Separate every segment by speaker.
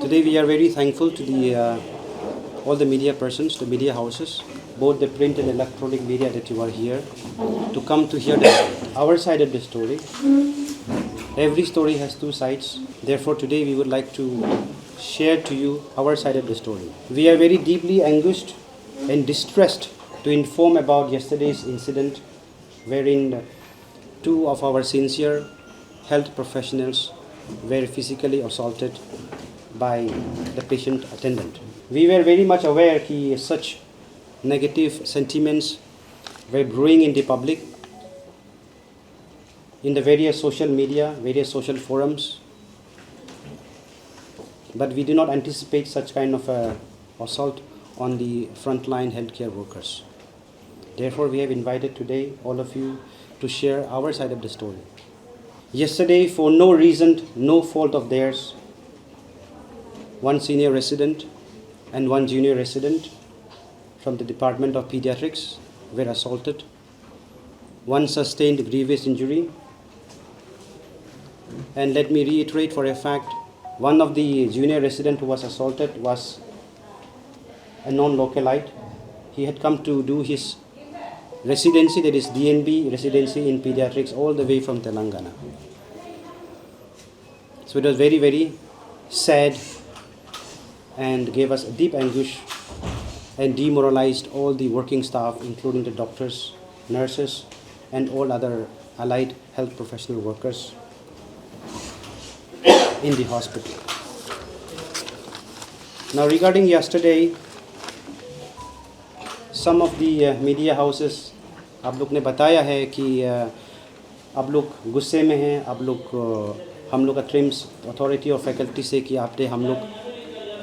Speaker 1: Today we are very thankful to all the media persons, the media houses, both the print and electronic media that you are here to come to hear our side of the story. Every story has two sides. Therefore, today we would like to share to you our side of the story. We are very deeply anguished and distressed to inform about yesterday's incident wherein two of our sincere health professionals were physically assaulted by the patient attendant. We were very much aware that such negative sentiments were brewing in the public, in the various social media, various social forums, but we do not anticipate such kind of assault on the frontline healthcare workers. Therefore, we have invited today all of you to share our side of the story. Yesterday, for no reason, no fault of theirs, one senior resident and one junior resident from the Department of Pediatrics were assaulted. One sustained grievous injury. And let me reiterate for a fact, one of the junior resident who was assaulted was a non-localite. He had come to do his residency, that is DNB residency in pediatrics, all the way from Telangana. So it was very, very sad and gave us a deep anguish and demoralized all the working staff, including the doctors, nurses, and all other allied health professional workers in the hospital. Now, regarding yesterday, some of the media houses, आप लोग ने बताया है कि आप लोग गुस्से में हैं, आप लोग हम लोग का ट्रिम्स अथॉरिटी और फैकल्टी से कि आपने हम लोग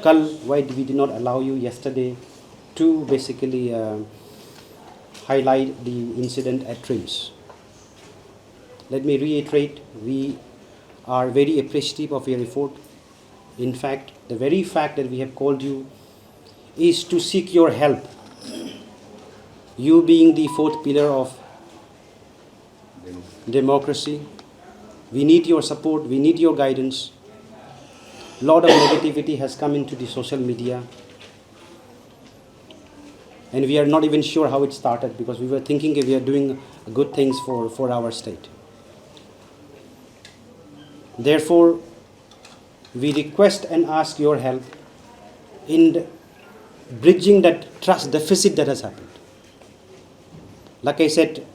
Speaker 1: कल why we did not allow you yesterday to basically highlight the incident at TRIMS. Let me reiterate, we are very appreciative of your effort. In fact, the very fact that we have called you is to seek your help. You being the fourth pillar of democracy, we need your support, we need your guidance. A lot of negativity has come into the social media, and we are not even sure how it started, because we were thinking we are doing good things for our state. Therefore, we request and ask your help in bridging that trust deficit that has happened. Like I said,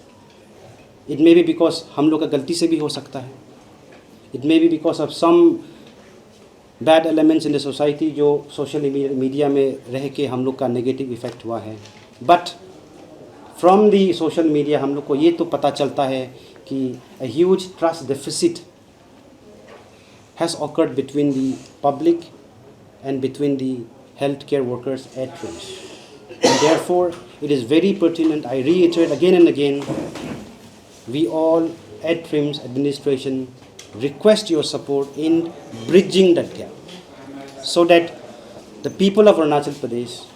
Speaker 1: it may be because हम लोग का गलती से भी हो सकता है. It may be because of some bad elements in the society जो social media में रह के हम लोग का negative effect हुआ है. But from the social media हम लोग को ये तो पता चलता है कि a huge trust deficit has occurred between the public and between the healthcare workers at TRIMS. And therefore, it is very pertinent, I reiterate again and again, we all at TRIMS administration request your support in bridging that gap, so that the people of Arunachal Pradesh,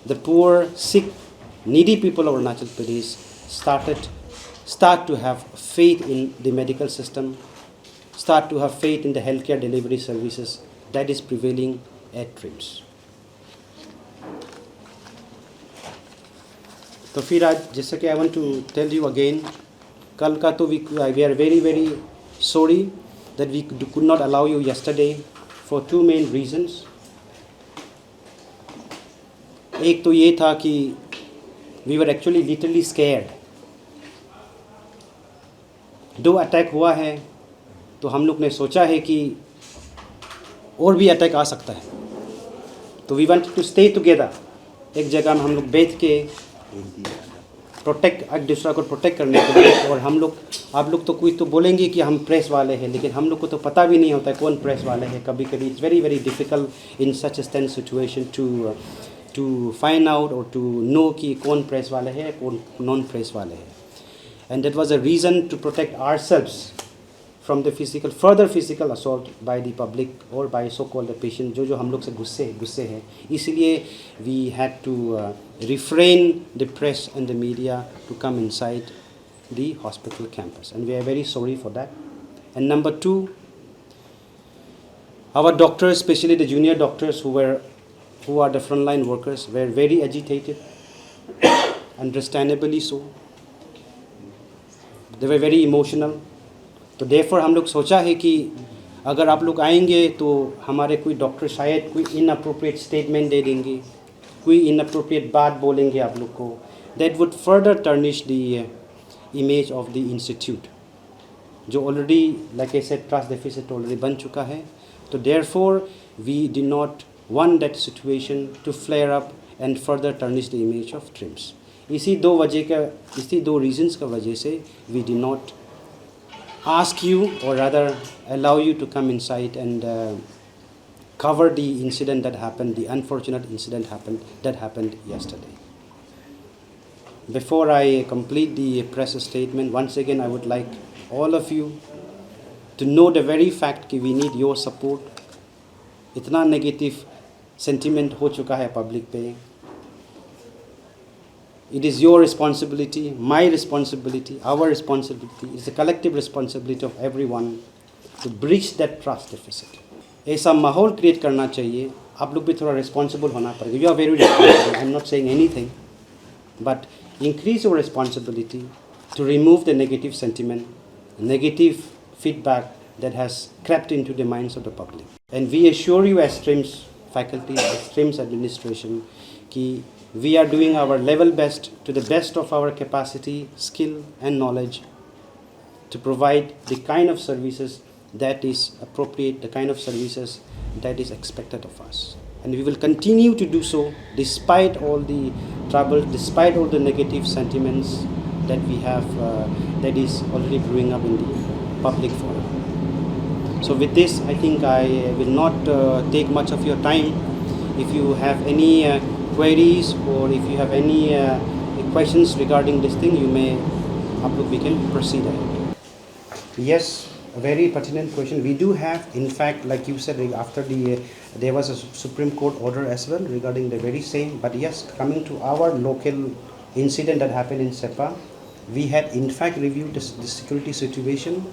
Speaker 1: the poor, sick, needy people of Arunachal Pradesh start to have faith in the medical system, start to have faith in the healthcare delivery services that is prevailing at TRIMS. तो फिर आज जैसा कि I want to tell you again, कल का तो we are very, very sorry that we could not allow you yesterday for two main reasons. एक तो ये था कि we were actually literally scared. दो अटैक हुआ है तो हम लोग ने सोचा है कि और भी अटैक आ सकता है, तो we wanted to stay together. एक जगह में हम लोग बैठ के प्रोटेक्ट, एक दूसरा को प्रोटेक्ट करने के लिए. और हम लोग, आप लोग तो कोई तो बोलेंगे कि हम प्रेस वाले हैं, लेकिन हम लोग को तो पता भी नहीं होता है कौन प्रेस वाले हैं. कभी कभी it's very very difficult in such a tense situation to find out और टू नो कि कौन प्रेस वाले हैं, कौन नॉन प्रेस वाले हैं. And that was a reason to protect ourselves from the further physical assault by the public or by so-called patient जो हम लोग से गुस्से हैं. इसलिए we had to refrain the press and the media to come inside the hospital campus, and we are very sorry for that. And number two, Our doctors, especially the junior doctors who are the frontline workers, were very agitated, understandably so. They were very emotional. तो therefore हम लोग सोचा है कि अगर आप लोग आएंगे तो हमारे कोई डॉक्टर शायद कोई इनअप्रोप्रिएट स्टेटमेंट दे देंगे, कोई इनअप्रोप्रिएट बात बोलेंगे आप लोग को. That would further tarnish the image of the institute, जो already, like I said, trust deficit already बन चुका है. तो therefore we did not want that situation to flare up and further tarnish the image of TRIMS. इसी दो reasons का वजह से we did not ask you, or rather allow you to come inside and cover the incident that happened, the unfortunate incident that happened yesterday. Before I complete the press statement, once again I would like all of you to know the very fact that we need your support. इतना negative sentiment हो चुका है public पे. It is your responsibility, my responsibility, our responsibility. It's a collective responsibility of everyone to bridge that trust deficit. ऐसा माहौल create करना चाहिए. आप लोग भी थोड़ा responsible होना पड़ेगा. You are very responsible. I'm not saying anything, but increase your responsibility to remove the negative sentiment, negative feedback that has crept into the minds of the public. And we assure you as TRIMS faculty, as TRIMS administration, कि we are doing our level best to the best of our capacity, skill and knowledge to provide the kind of services that is appropriate, the kind of services that is expected of us. And we will continue to do so despite all the trouble, despite all the negative sentiments that we have that is already brewing up in the public forum. So with this, I think I will not take much of your time. If you have any queries or if you have any questions regarding this thing, you may, we can proceed ahead. Yes, a very pertinent question. We do have, in fact, like you said, after there was a Supreme Court order as well regarding the very same. But yes, coming to our local incident that happened in SEPA, we had in fact reviewed the security situation.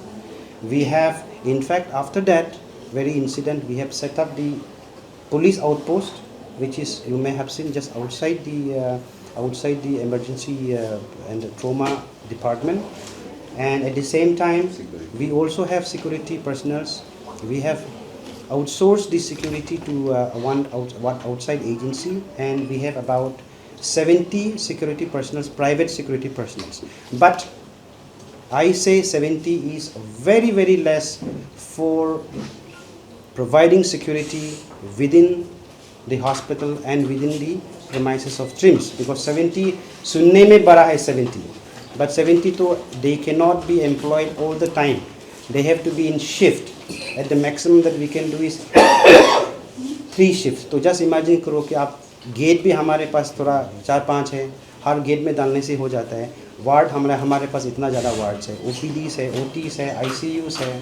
Speaker 1: We have, in fact, after that very incident, we have set up the police outpost, which is, you may have seen, just outside the emergency and the trauma department. And at the same time, we also have security personnel. We have outsourced the security to one outside agency, and we have about 70 security personnel, private security personnel. But I say 70 is very, very less for providing security within the hospital and within the premises of TRIMS, because 70 sunne mein bada hai 70, but 70 to they cannot be employed all the time. They have to be in shift. At the maximum that we can do is 3 shifts. तो just imagine करो कि आप gate भी हमारे पास थोड़ा 4-5 है, हर gate में डालने से हो जाता है. वार्ड हमारे पास इतना ज़्यादा वार्ड्स है, OPDs है, OTs है, ICUs है,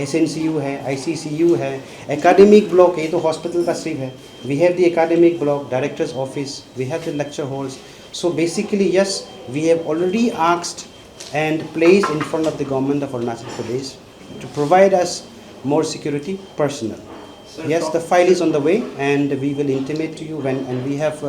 Speaker 1: SNCU है, ICCU है, एकेडमिक ब्लॉक, ये तो हॉस्पिटल का सिर्फ है. We have the academic block, director's office, we have the lecture halls. So basically, yes, we have already asked and placed in front of the government of Arunachal Pradesh to provide us more security personnel. Yes, the file is on the way, and we will intimate to you when, and we have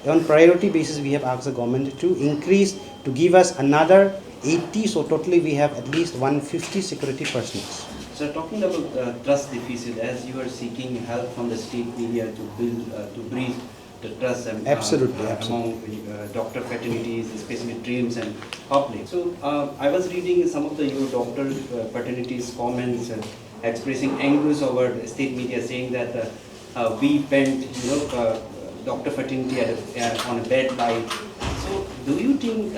Speaker 1: on priority basis we have asked the government to increase, to give us another 80, so totally we have at least 150 security personnel.
Speaker 2: So talking about trust deficit, as you are seeking help from the state media to build, to bridge the trust
Speaker 1: absolutely.
Speaker 2: Among doctor fraternities, especially TRIMS and public. So I was reading some of your doctor fraternities comments expressing anguish over the state media, saying that we bent, doctor fraternity on a bad light. So do you think,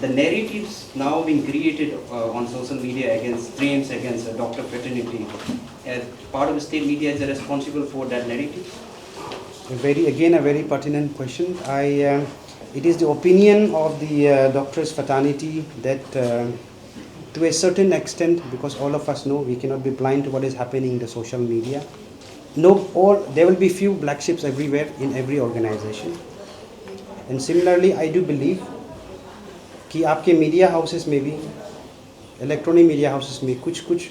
Speaker 2: the narratives now being created on social media against TRIMS, against doctor fraternity, as part of the state media is responsible for that narrative?
Speaker 1: A very pertinent question. It is the opinion of the doctors fraternity that to a certain extent, because all of us know we cannot be blind to what is happening in the social media. There will be few black ships everywhere in every organization. And similarly, I do believe कि आपके media houses में भी, electronic media houses में कुछ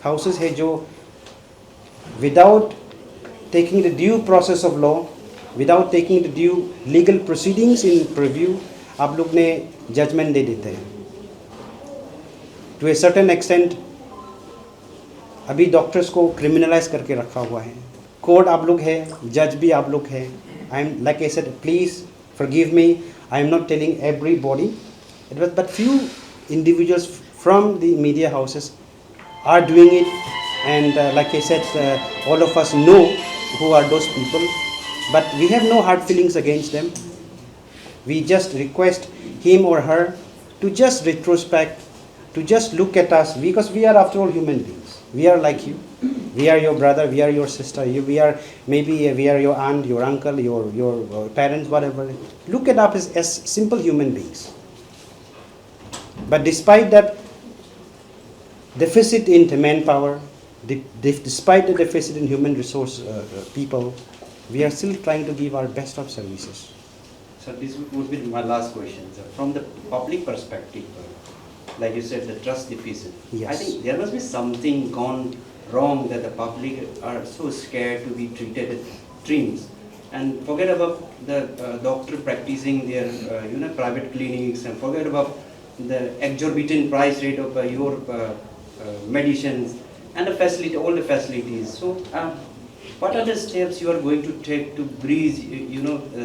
Speaker 1: houses है जो without taking the due process of law, without taking the due legal proceedings in preview, आप लोग ने judgment दे देते हैं. To a certain extent, अभी डॉक्टर्स को क्रिमिनलाइज करके रखा हुआ है. कोर्ट आप लोग है, जज भी आप लोग है. I am like I said, please forgive me, I am not telling everybody, but few individuals from the media houses are doing it, and like I said, all of us know who are those people, but we have no hard feelings against them. We just request him or her to just retrospect, to just look at us, because we are after all human beings. We are like you. We are your brother, we are your sister, we are maybe we are your aunt, your uncle, your parents, whatever. Look at us as simple human beings. But despite that deficit in manpower, despite the deficit in human resource people, we are still trying to give our best of services.
Speaker 2: So this would be my last question, sir. From the public perspective, like you said, the trust deficit.
Speaker 1: Yes.
Speaker 2: I think there must be something gone wrong that the public are so scared to be treated as dreams. And forget about the doctor practicing their private clinics, and forget about the exorbitant price rate of your medicines and the facility, all the facilities. So what are the steps you are going to take to bridge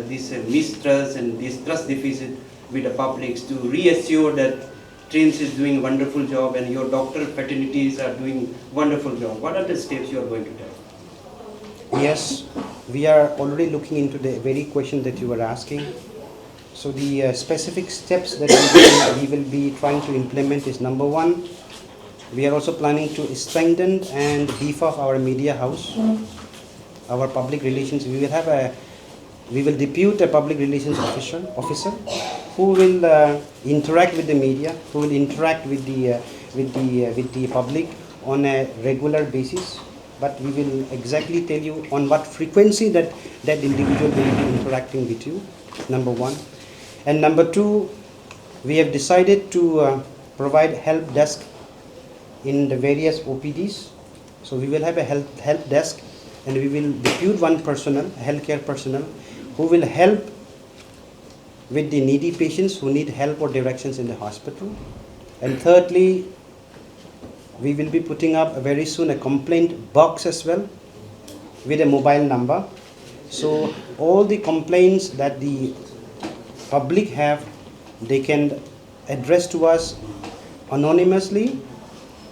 Speaker 2: this mistrust and this trust deficit with the publics, to reassure that TRIMS is doing a wonderful job and your doctor fraternities are doing wonderful job? What are the steps you are going to take?
Speaker 1: Yes, we are already looking into the very question that you were asking. So the specific steps that we will be trying to implement is, number one, we are also planning to strengthen and beef up our media house, our public relations. We will depute a public relations officer who will interact with the media, who will interact with the public on a regular basis. But we will exactly tell you on what frequency that individual will be interacting with you, number one. And number two, we have decided to provide help desk in the various OPDs. So we will have a help desk, and we will depute one personnel, healthcare personnel, who will help with the needy patients who need help or directions in the hospital. And thirdly, we will be putting up very soon a complaint box as well with a mobile number. So all the complaints that the public have, they can address to us anonymously,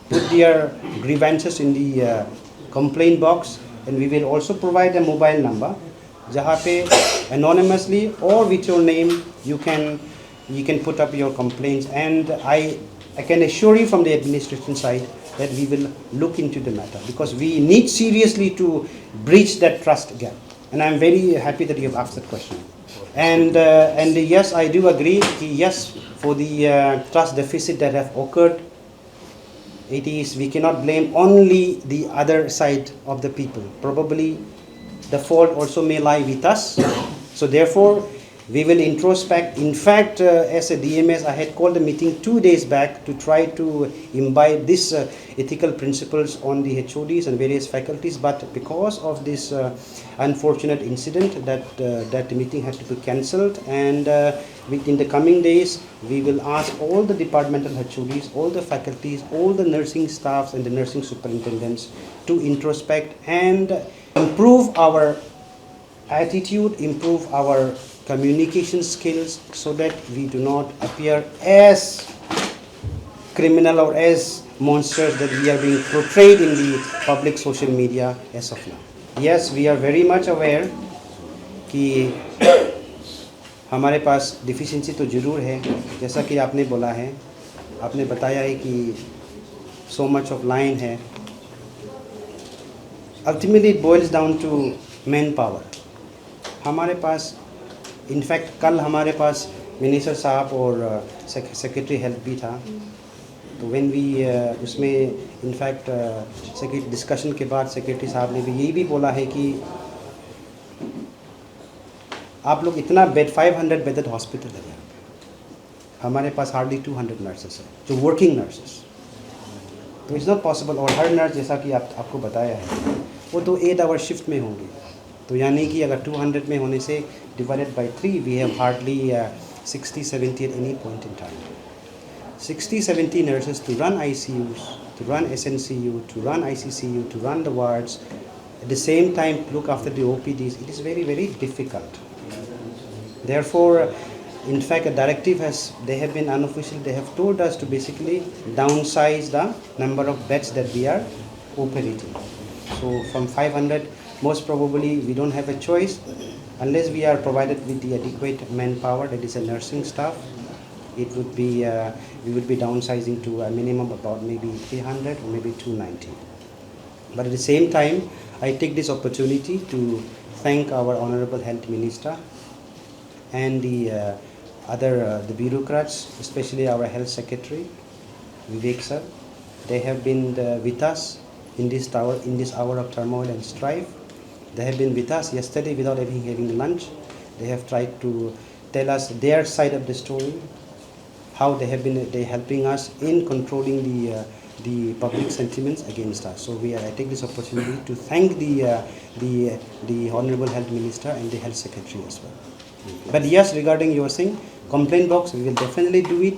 Speaker 1: put their grievances in the complaint box, and we will also provide a mobile number जहाँ पे anonymously or with your name you can put up your complaints, and I can assure you from the administration side that we will look into the matter, because we need seriously to breach that trust gap. And I'm very happy that you have asked that question. And yes, I do agree. Yes, for the trust deficit that have occurred, it is, we cannot blame only the other side of the people. Probably the fault also may lie with us. So therefore, we will introspect. In fact, as a DMS, I had called a meeting 2 days back to try to imbibe this ethical principles on the HODs and various faculties. But because of this unfortunate incident, that meeting had to be cancelled. And within the coming days, we will ask all the departmental HODs, all the faculties, all the nursing staffs and the nursing superintendents to introspect and improve our attitude, improve our communication skills, so that we do not appear as criminal or as monsters that we are being portrayed in the public social media as of now. Yes, we are very much aware कि हमारे पास deficiency तो ज़रूर है, जैसा कि आपने बोला है, आपने बताया है कि so much of line है. Ultimately it boils down to manpower. हमारे पास इनफैक्ट कल हमारे पास मिनिस्टर साहब और सेक्रेटरी हेल्थ भी था, तो व्हेन वी उसमें इनफैक्ट सेक्रेटरी डिस्कशन के बाद सेक्रेटरी साहब ने भी यही भी बोला है कि आप लोग इतना बेड 500 बेडेड हॉस्पिटल है, हमारे पास हार्डली 200 नर्सेस है जो वर्किंग नर्सेस, तो इट्स नॉट पॉसिबल. और हर नर्स, जैसा कि आपको बताया है वो तो 8 आवर शिफ्ट में होंगे। तो यानी कि अगर 200 में होने से divided by 3 we have hardly 60-70 at any point in time. 60-70 nurses to run ICUs, to run SNCU, to run ICCU, to run the wards, at the same time look after the OPDs. It is very, very difficult. Therefore, in fact, a directive they have been unofficial, they have told us to basically downsize the number of beds that we are operating. So from 500, most probably we don't have a choice unless we are provided with the adequate manpower, that is a nursing staff. It would be, we would be downsizing to a minimum about maybe 300 or maybe 290. But at the same time, I take this opportunity to thank our Honorable Health Minister and the the bureaucrats, especially our Health Secretary, Vivek sir. They have been with us in this hour of turmoil and strife. They have been with us yesterday without having lunch. They have tried to tell us their side of the story, how they have been helping us in controlling the public sentiments against us. So I take this opportunity to thank the Honorable Health Minister and the Health Secretary as well. But yes, regarding your thing, complaint box, we will definitely do it.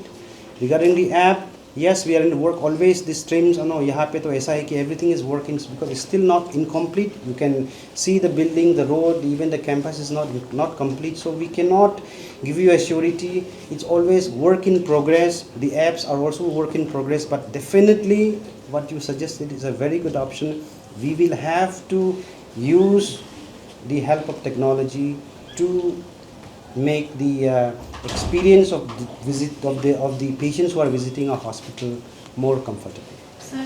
Speaker 1: Regarding the app, yes, we are in the work always. The streams, यहाँ पे तो ऐसा है कि everything is working because it's still not incomplete. You can see the building, the road, even the campus is not complete. So we cannot give you a surety. It's always work in progress. The apps are also work in progress. But definitely, what you suggested is a very good option. We will have to use the help of technology to make the experience of the visit of the patients who are visiting our hospital more comfortable.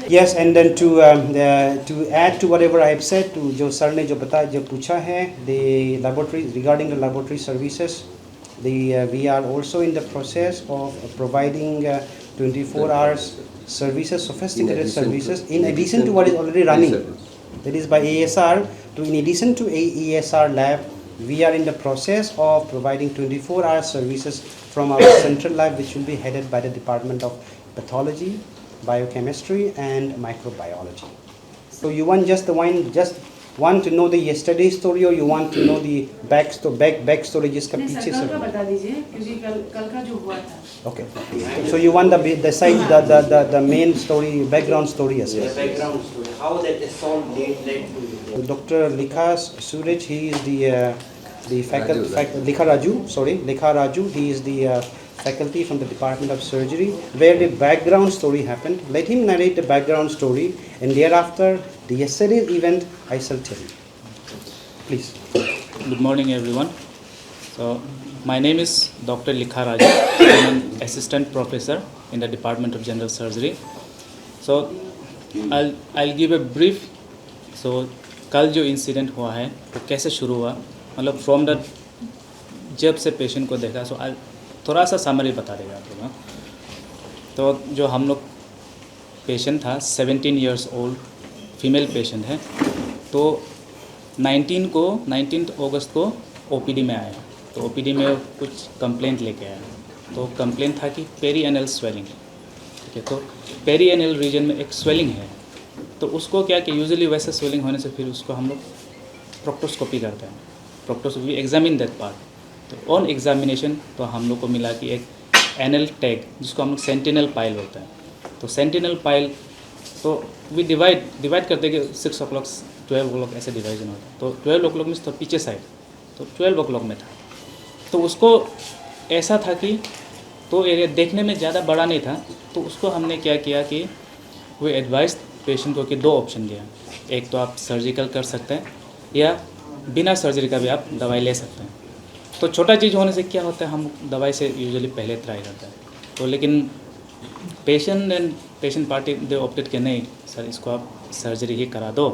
Speaker 1: Yes, and then to add to whatever I have said, to जो sir ने जो पूछा है, the laboratory, regarding the laboratory services, we are also in the process of providing 24 hours services, sophisticated services, in addition to what is already running. That is by ASR. In addition to ASR lab, we are in the process of providing 24-hour services from our central lab, which will be headed by the Department of Pathology, Biochemistry, and Microbiology. So you want just want to know the yesterday story, or you want to know the back story जिसका पीछे से?
Speaker 3: कल का बता दीजिए, क्योंकि कल का जो हुआ था.
Speaker 1: Okay. So you want the side, the main story, background story as well.
Speaker 2: The background story, how that assault led to
Speaker 1: Dr. Likha Suraj, he is the faculty, Likha Raju, he is the faculty from the Department of Surgery, where the background story happened. Let him narrate the background story, and thereafter, the yesterday's event, I shall tell you. Please.
Speaker 4: Good morning, everyone. So, my name is Dr. Likha Raju. I am an assistant professor in the Department of General Surgery. So, I'll give a brief. So, कल जो incident हुआ है वो कैसे शुरू हुआ, मतलब from the जब से पेशेंट को देखा. सो थोड़ा सा समरी बता देगा आप लोग. तो जो हम लोग पेशेंट था 17 इयर्स ओल्ड फीमेल पेशेंट है. तो 19 अगस्त को ओपीडी में आया. तो ओपीडी में कुछ कंप्लेंट लेके आया. तो कंप्लेंट था कि पेरीएनल स्वेलिंग. ठीक है, तो पेरीएनल रीजन में एक स्वेलिंग है. तो उसको क्या कि यूजुअली वैसे स्वेलिंग होने से फिर उसको हम लोग प्रोक्टोस्कोपी करते हैं. Proctoscopy examine that part. तो ऑन एग्जामिनेशन तो हम लोग को मिला कि एक एनल टैग जिसको हम लोग सेंटिनल पाइल होता है. तो सेंटिनल पाइल तो वी डिवाइड करते कि 6 o'clock 12 o'clock ऐसे डिवाइजन होता है. तो 12 o'clock में तो पीछे साइड, तो 12 o'clock में था. तो उसको ऐसा था कि तो एरिया देखने में ज़्यादा बड़ा नहीं था. तो उसको हमने क्या किया कि वो एडवाइस पेशेंट को कि 2 ऑप्शन दिया. एक तो आप सर्जिकल कर सकते हैं या बिना सर्जरी का भी आप दवाई ले सकते हैं. तो छोटा चीज़ होने से क्या होता है, हम दवाई से यूजुअली पहले ट्राई करते हैं. तो लेकिन पेशेंट पार्टी दे ऑप्टेड कि नहीं सर, इसको आप सर्जरी ही करा दो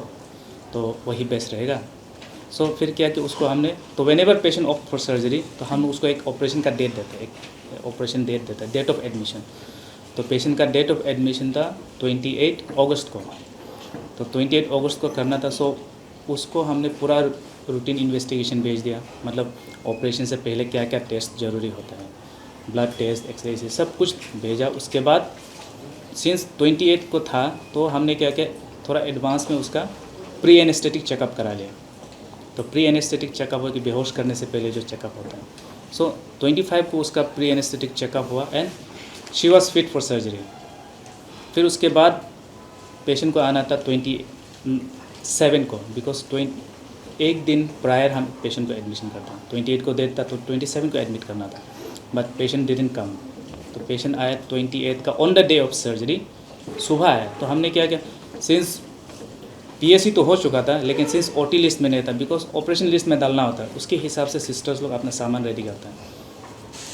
Speaker 4: तो वही बेस्ट रहेगा. सो फिर क्या कि उसको हमने तो whenever patient opt for surgery तो हम उसको एक ऑपरेशन का डेट देते हैं, एक ऑपरेशन डेट देता है, डेट ऑफ एडमिशन. तो पेशेंट का डेट ऑफ एडमिशन था 28 अगस्त को. तो 28 अगस्त को करना था. सो उसको हमने पूरा रूटीन इन्वेस्टिगेशन भेज दिया. मतलब ऑपरेशन से पहले क्या क्या टेस्ट ज़रूरी होता है, ब्लड टेस्ट, एक्सरे, सब कुछ भेजा. उसके बाद सिंस 28 को था तो हमने क्या किया, थोड़ा एडवांस में उसका प्री एनेस्थेटिक चेकअप करा लिया। तो प्री एनेस्थेटिक चेकअप हो कि बेहोश करने से पहले जो चेकअप होता है। सो 25 को उसका प्री एनेस्थेटिक चेकअप हुआ and she was fit for surgery. फिर उसके बाद पेशेंट को आना था 27 को, बिकॉज एक दिन प्रायर हम पेशेंट को एडमिशन करते हैं। 28 को देता तो 27 को एडमिट करना था, बट पेशेंट डिडंट कम। तो पेशेंट आया 28 का on the day of surgery, सुबह आया। तो हमने क्या किया, सिंस पीएससी तो हो चुका था लेकिन सिंस ओटी लिस्ट में नहीं था, बिकॉज ऑपरेशन लिस्ट में डालना होता है, उसके हिसाब से सिस्टर्स लोग अपना सामान रेडी करते हैं।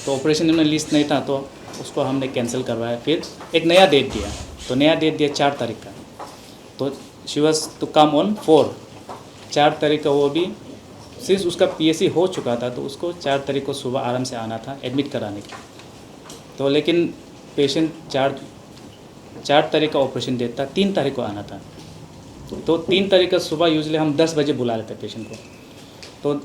Speaker 4: तो ऑपरेशन में लिस्ट नहीं था तो उसको हमने कैंसिल करवाया। फिर एक नया डेट दिया, तो नया डेट दिया 4 तारीख का। तो she was to come on 4 तारीख का। वो भी सिंस उसका पीएससी हो चुका था तो उसको 4 तारीख को सुबह आराम से आना था एडमिट कराने के। तो लेकिन पेशेंट 4 तारीख का ऑपरेशन डेट था, 3 तारीख को आना था। तो 3 तारीख का सुबह यूजुअली हम 10 बजे बुला लेते हैं पेशेंट को। तो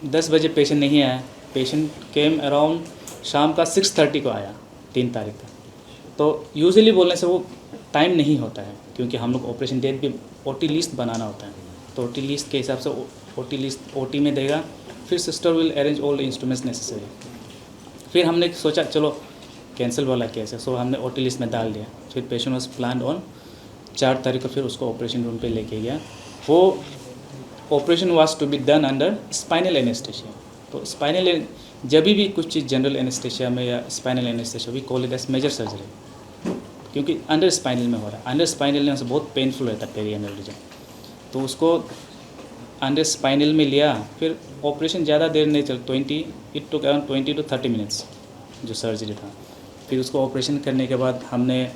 Speaker 4: 10 बजे पेशेंट नहीं आया, पेशेंट केम अराउंड शाम का 6:30 को आया 3 तारीख का। तो यूजुअली बोलने से वो टाइम नहीं होता है, क्योंकि हम लोग ऑपरेशन डेट भी ओटी लिस्ट बनाना होता है। तो ओटी लिस्ट के हिसाब से ओटी लिस्ट ओटी में देगा, फिर sister will arrange all the instruments necessary. फिर हमने सोचा चलो कैंसिल वाला केस है, सो हमने ओटी लिस्ट में डाल दिया। फिर पेशेंट वॉज प्लान ऑन 4 तारीख को, फिर उसको ऑपरेशन रूम पे लेके गया। वो operation was to be done under spinal anaesthesia. तो स्पाइनल जब भी कुछ चीज़ जनरल एनेस्थेशिया में या spinal anaesthesia we call it as major surgery, क्योंकि अंडर स्पाइनल में हो रहा है। अंडर स्पाइनल में से बहुत पेनफुल रहता है पेरिएनल रीजन। तो उसको अंडर स्पाइनल में लिया। फिर ऑपरेशन ज़्यादा देर नहीं चल, it took around 20 to 30 minutes जो सर्जरी था। फिर उसको ऑपरेशन करने के बाद हमने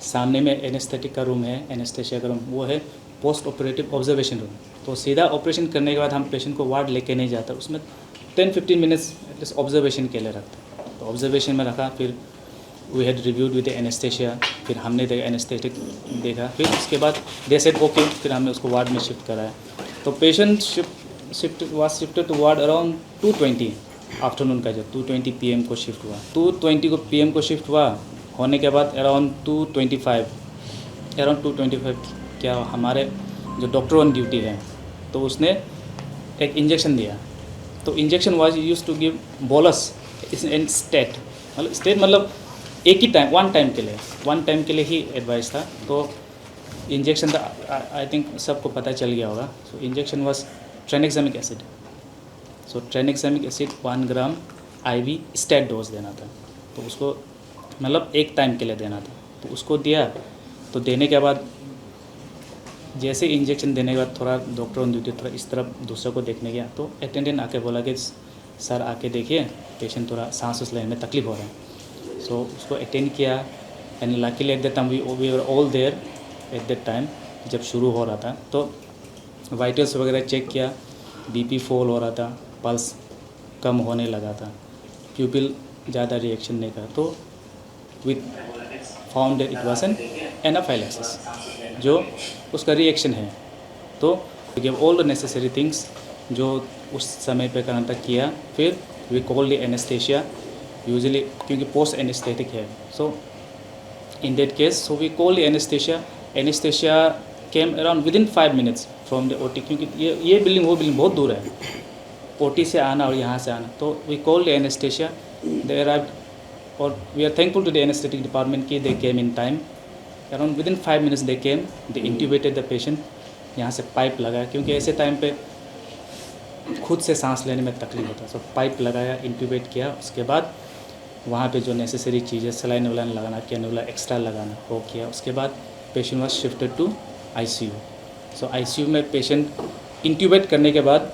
Speaker 4: सामने में एनेस्थेटिक का रूम है, एनेस्थेशिया का रूम, वो है पोस्ट ऑपरेटिव ऑब्जर्वेशन रूम। तो सीधा ऑपरेशन करने के बाद हम पेशेंट को वार्ड लेके नहीं जाता, उसमें 10-15 मिनट्स एटलीस्ट ऑब्जर्वेशन के लिए रखते। तो ऑब्जर्वेशन में रखा। फिर we had reviewed with anaesthesia. फिर हमने देखा एनेस्थेटिक देखा। फिर उसके बाद दे सेड ओके, फिर हमने उसको वार्ड में शिफ्ट कराया। तो patient shifted to ward around 2:20 afternoon का, जब 2:20 PM को शिफ्ट हुआ। 2:20 PM को शिफ्ट हुआ होने के बाद अराउंड 2:25 क्या हमारे जो डॉक्टर ऑन ड्यूटी है तो उसने एक इंजेक्शन दिया। तो injection was use to give bolus in state, मतलब एक ही टाइम, वन टाइम के लिए ही एडवाइस था। तो इंजेक्शन था, आई थिंक सबको पता चल गया होगा। So injection was tranexamic acid. So tranexamic acid 1 gram IV stat dose देना था। तो उसको मतलब एक टाइम के लिए देना था। तो उसको दिया। तो देने के बाद जैसे इंजेक्शन देने के बाद थोड़ा डॉक्टर ऑन ड्यूटी थोड़ा इस तरफ दूसरे को देखने गया, तो अटेंडेंट आके बोला कि सर आके देखिए पेशेंट थोड़ा सांस लेने में तकलीफ हो रहा है। सो उसको अटेंड किया and luckily at that time we were all there at that time जब शुरू हो रहा था। तो वाइटल्स वगैरह चेक किया, BP फॉल हो रहा था, पल्स कम होने लगा था, प्यूपिल ज़्यादा रिएक्शन नहीं था। तो we found it was an anaphylaxis, जो उसका रिएक्शन है। तो give all the necessary things जो उस समय पे करना था किया। फिर we call the anaesthesia usually, क्योंकि पोस्ट एनेस्थेटिक है। So in that case so we call the anaesthesia came around within 5 minutes from the OT, क्योंकि ये बिल्डिंग वो बिल्डिंग बहुत दूर है OT से आना और यहाँ से आना। तो we call the anaesthesia, they arrived और we are thankful to the anaesthetic department कि they came in time. Around within 5 minutes they came, they intubated the patient. यहाँ से पाइप लगाया, क्योंकि ऐसे टाइम पे खुद से सांस लेने में तकलीफ होता है। सो पाइप लगाया, इंट्यूबेट किया। उसके बाद वहाँ पे जो नेसेसरी चीज़ें सलाइन वलाइन लगाना, कैनुला एक्स्ट्रा लगाना वो किया। उसके बाद patient was shifted to ICU। So ICU में पेशेंट इंट्यूबेट करने के बाद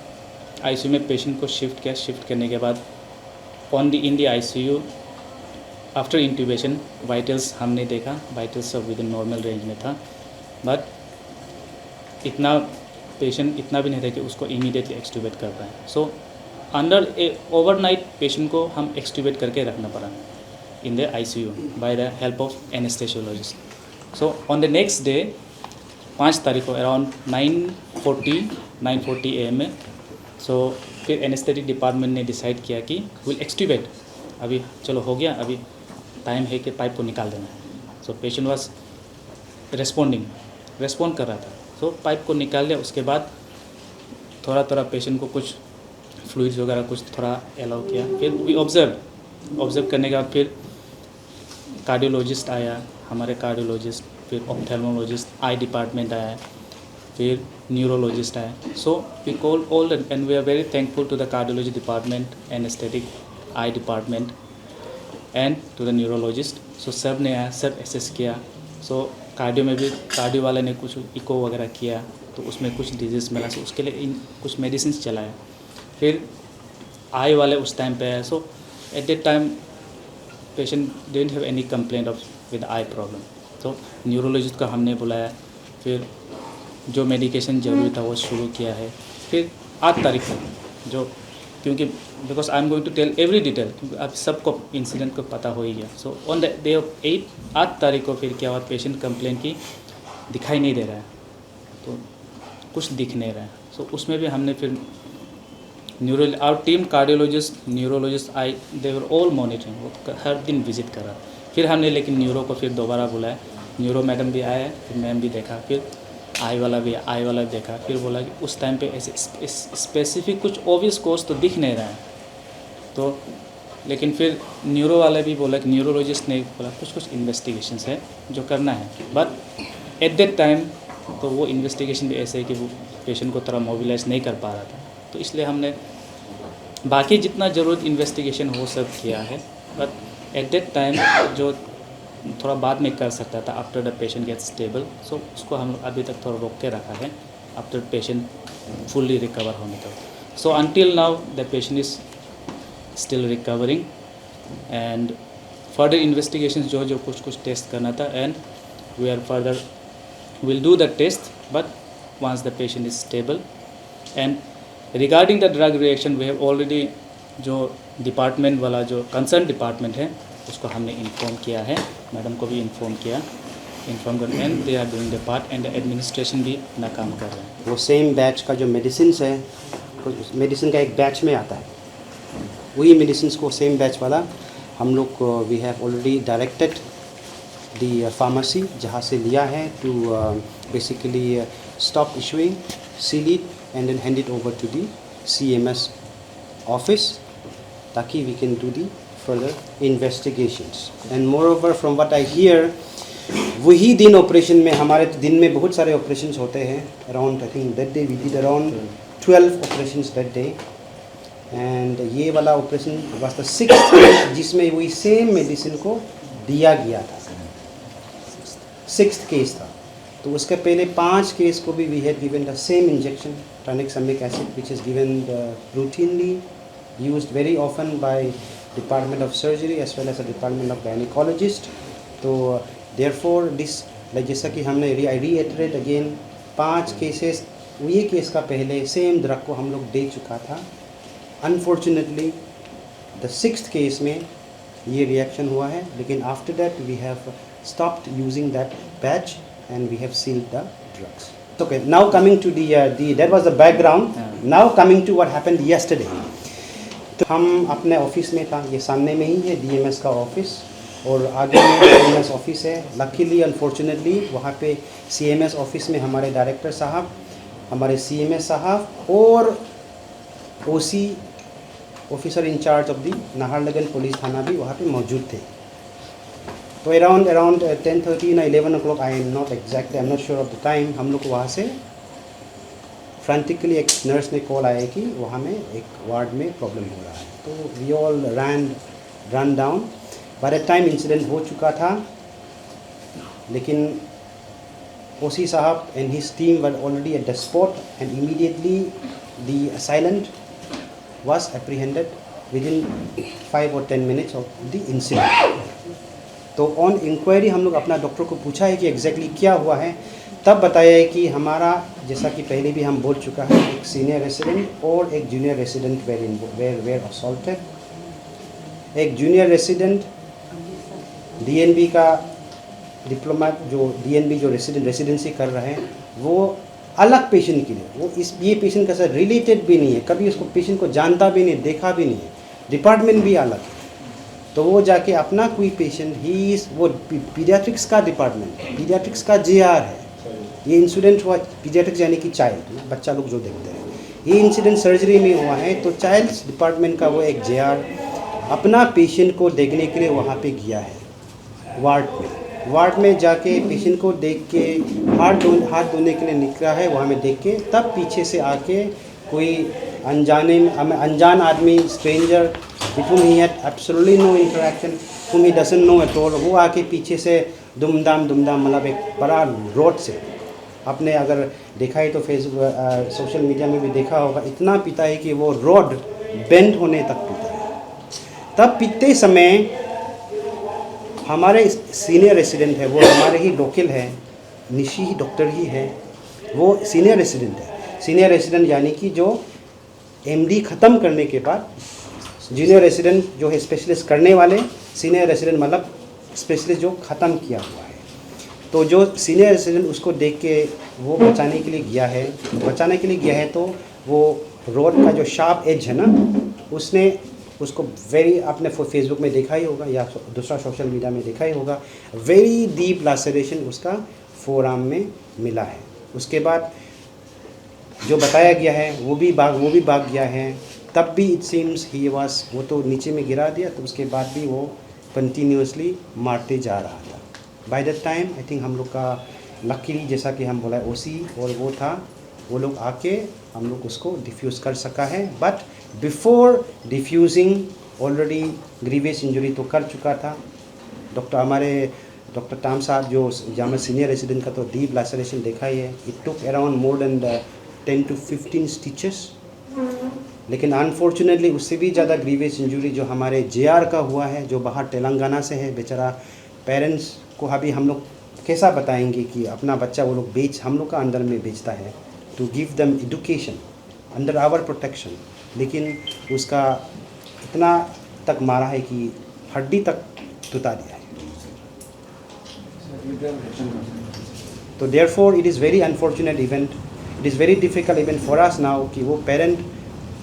Speaker 4: ICU में पेशेंट को शिफ्ट किया। शिफ्ट करने के बाद इन दी ICU आफ्टर इंट्यूबेशन वाइटल्स हमने देखा, वाइटल्स सब विद इन नॉर्मल रेंज में था, बट इतना पेशेंट इतना भी नहीं था कि उसको इमीडिएटली एक्सट्यूबेट कर पाए। सो अंडर ओवरनाइट पेशेंट को हम एक्सट्यूबेट करके रखना पड़ा in the ICU by the help of anaesthesiologist. So on the next day 5 तारीख को अराउंड 9:40 AM में सो फिर एनेस्थेटिक डिपार्टमेंट ने डिसाइड किया कि विल एक्सट्यूबेट। अभी चलो हो गया, अभी टाइम है कि पाइप को निकाल देना है। सो पेशेंट वाज रिस्पॉन्ड कर रहा था। तो पाइप को निकाल लिया, उसके बाद थोड़ा थोड़ा पेशेंट को कुछ फ्लूइड्स वगैरह कुछ थोड़ा अलाउ किया। फिर वी ऑब्जर्व करने के बाद फिर कार्डियोलॉजिस्ट आया, हमारे कार्डियोलॉजिस्ट, फिर ऑप्थेल्मोलॉजिस्ट, आई डिपार्टमेंट आया, फिर न्यूरोलॉजिस्ट आया। So we call all and we are very thankful to the cardiology department, anaesthetic, eye department and to the neurologist. So सब ने आया, सब एसेस किया। सो कार्डियो में भी कार्डियो वाले ने कुछ इको वगैरह किया, तो उसमें कुछ डिजीज़ मिला, सो उसके लिए कुछ मेडिसिन चलाया। फिर आई वाले उस टाइम पे आया। So at that time patient didn't have any complaint of with eye problem. तो न्यूरोलॉजिस्ट को हमने बुलाया, फिर जो मेडिकेशन ज़रूरी था वो शुरू किया है। फिर 8 तारीख तक जो, क्योंकि because I am going to tell every detail, क्योंकि आप सबको इंसिडेंट को पता हो ही गया। So on the day of 8 तारीख को फिर क्या हुआ, पेशेंट कंप्लेन की दिखाई नहीं दे रहा है, तो कुछ दिख नहीं रहा है। सो उसमें भी हमने फिर our team cardiologist, neurologist, I, they were all monitoring, वो हर दिन विजिट करा। फिर हमने लेकिन न्यूरो को फिर दोबारा बुलाया, न्यूरो मैडम भी आए, फिर मैम भी देखा, फिर आई वाला भी देखा। फिर बोला कि उस टाइम पे ऐसे स्पेसिफिक कुछ ऑब्वियस कोज तो दिख नहीं रहा है। तो लेकिन फिर न्यूरो वाला भी बोला कि न्यूरोलॉजिस्ट ने बोला कुछ इन्वेस्टिगेशंस है जो करना है, बट एट दैट टाइम तो वो इन्वेस्टिगेशन भी ऐसे है कि वो पेशेंट को थोड़ा मोबिलाइज नहीं कर पा रहा था। तो इसलिए हमने बाकी जितना ज़रूरत इन्वेस्टिगेशन हो सब किया है, बट एट दैट टाइम जो थोड़ा बाद में कर सकता था, after the patient get stable, so उसको हम अभी तक थोड़ा रोक के रखा है आफ्टर पेशेंट फुल्ली रिकवर होने तक। So until now the patient is still recovering and further investigation जो कुछ टेस्ट करना था, and we are further will do the test but once the patient is stable. And regarding the drug reaction we have already, जो department वाला जो concern department है उसको हमने इन्फॉर्म किया है, मैडम को भी इन्फॉर्म कर, and they are doing the part, and administration भी अपना काम कर रहे हैं।
Speaker 1: वो सेम बैच का जो मेडिसिन है, मेडिसिन का एक बैच में आता है, वही मेडिसिन को सेम बैच वाला हम लोग we have already directed the pharmacy जहाँ से लिया है to basically stop issuing, seal it and then hand it over to the CMS office, ताकि we can do the further investigations. And moreover, from what I hear, वही दिन operation में, हमारे दिन में बहुत सारे ऑपरेशंस होते हैं, around I think that day we did around 12 operations that day, and ये वाला ऑपरेशन वाज द 6th जिसमें वही सेम मेडिसिन को दिया गया था, 6th केस था। तो उसके पहले 5 केस को भी we had given the same injection, tranexamic acid, which is given routinely, used very often by Department of Surgery as well as the Department of Gynecologist. तो therefore this, like जैसा कि हमने I reiterate again, 5 केसेस, ये case का पहले same drug को हम लोग दे चुका था। अनफॉर्चुनेटली द 6th केस में ये रिएक्शन हुआ है, लेकिन after that we have stopped using that batch and we have sealed the drugs. Okay, now coming to the that was the background. Now coming to what happened yesterday. तो हम अपने office में था, ये सामने में ही है DMS का ऑफिस, और आगे में CMS ऑफिस है। लकीली अनफॉर्चुनेटली वहाँ पे CMS ऑफिस में हमारे डायरेक्टर साहब, हमारे CMS साहब और OC officer in charge of the Naharlagun police थाना भी वहाँ पे मौजूद थे। तो अराउंड 10:30 ना 11 o'clock, I am not exactly, I am not sure of the time, हम लोग वहाँ से फ्रैंटिकली एक नर्स ने कॉल आया कि वहाँ में एक वार्ड में प्रॉब्लम हो रहा है। तो we all run down. By the time incident हो चुका था, लेकिन OC साहब and his team were already at the spot, and immediately the assailant was apprehended within 5 or 10 minutes of the incident. तो ऑन इंक्वायरी हम लोग अपना doctor को पूछा है कि एग्जैक्टली क्या हुआ है, तब बताया है कि हमारा, जैसा कि पहले भी हम बोल चुका है, एक सीनियर रेसिडेंट और एक जूनियर रेसिडेंट वेर असॉल्टेड। एक जूनियर रेसिडेंट DNB का डिप्लोमा, जो DNB जो रेसिडेंसी कर रहे हैं, वो अलग पेशेंट के लिए, वो ये पेशेंट का साथ रिलेटेड भी नहीं है, कभी उसको पेशेंट को जानता भी नहीं, देखा भी नहीं है, डिपार्टमेंट भी अलग है। तो वो जाके अपना कोई पेशेंट, वो पीडियाट्रिक्स का डिपार्टमेंट है, पीडियाट्रिक्स का JR है, ये इंसिडेंट हुआ पीडियाट्रिक्स यानी कि चाइल्ड, बच्चा लोग जो देखते हैं, ये इंसिडेंट सर्जरी में हुआ है। तो चाइल्ड्स डिपार्टमेंट का वो एक जेआर अपना पेशेंट को देखने के लिए वहाँ पे गया है वार्ड में जाके पेशेंट को देख के हाथ धोने के लिए निकला है, वहाँ में देख के तब पीछे से आके कोई अनजान आदमी, stranger with whom he had absolutely no interaction, whom he doesn't know at all, वो आके पीछे से दुमदाम मतलब एक बड़ा रोड से, आपने अगर देखा है तो फेसबुक सोशल मीडिया में भी देखा होगा, इतना पीता है कि वो रोड बेंड होने तक पीता है। तब पीते समय हमारे सीनियर रेसिडेंट है, वो हमारे ही लोकल है, निशी ही डॉक्टर ही है, वो सीनियर रेसिडेंट है। सीनियर रेसिडेंट यानी कि जो एमडी ख़त्म करने के बाद, जूनियर रेसिडेंट जो है स्पेशलिस्ट करने वाले, सीनियर रेसिडेंट मतलब स्पेशलिस्ट जो ख़त्म किया हुआ है। तो जो सीनियर रेसिडेंट उसको देख के वो बचाने के लिए गया है, तो वो रोड का जो शार्प एज है ना, उसने उसको आपने फेसबुक में देखा ही होगा या दूसरा सोशल मीडिया में देखा ही होगा, वेरी डीप लैसरेशन उसका फोरआर्म में मिला है। उसके बाद जो बताया गया है वो भी भाग गया है। तब भी इट सीम्स वो तो नीचे में गिरा दिया, तो उसके बाद भी वो कंटिन्यूसली मारते जा रहा था। By that time I think हम लोग का लकीली, जैसा कि हम बोला ओसी और वो था, वो लोग आके हम लोग उसको डिफ्यूज़ कर सका है। But before defusing already grievous injury तो कर चुका था। डॉक्टर टाम साहब जो जामा सीनियर रेसिडेंट का तो डीप लैसरेशन देखा ही है। It took around more than 10 to 15 stitches. लेकिन अनफॉर्चुनेटली उससे भी ज़्यादा ग्रीवियस इंजरी जो हमारे जेआर का हुआ है, जो बाहर तेलंगाना से है। बेचारा पेरेंट्स को अभी हम लोग कैसा बताएंगे कि अपना बच्चा वो लोग हम लोग का अंडर में बेचता है, to give them education under our protection, लेकिन उसका इतना तक मारा है कि हड्डी तक टुटा दिया है। तो therefore it is very unfortunate event, it is very difficult event for us now कि वो पेरेंट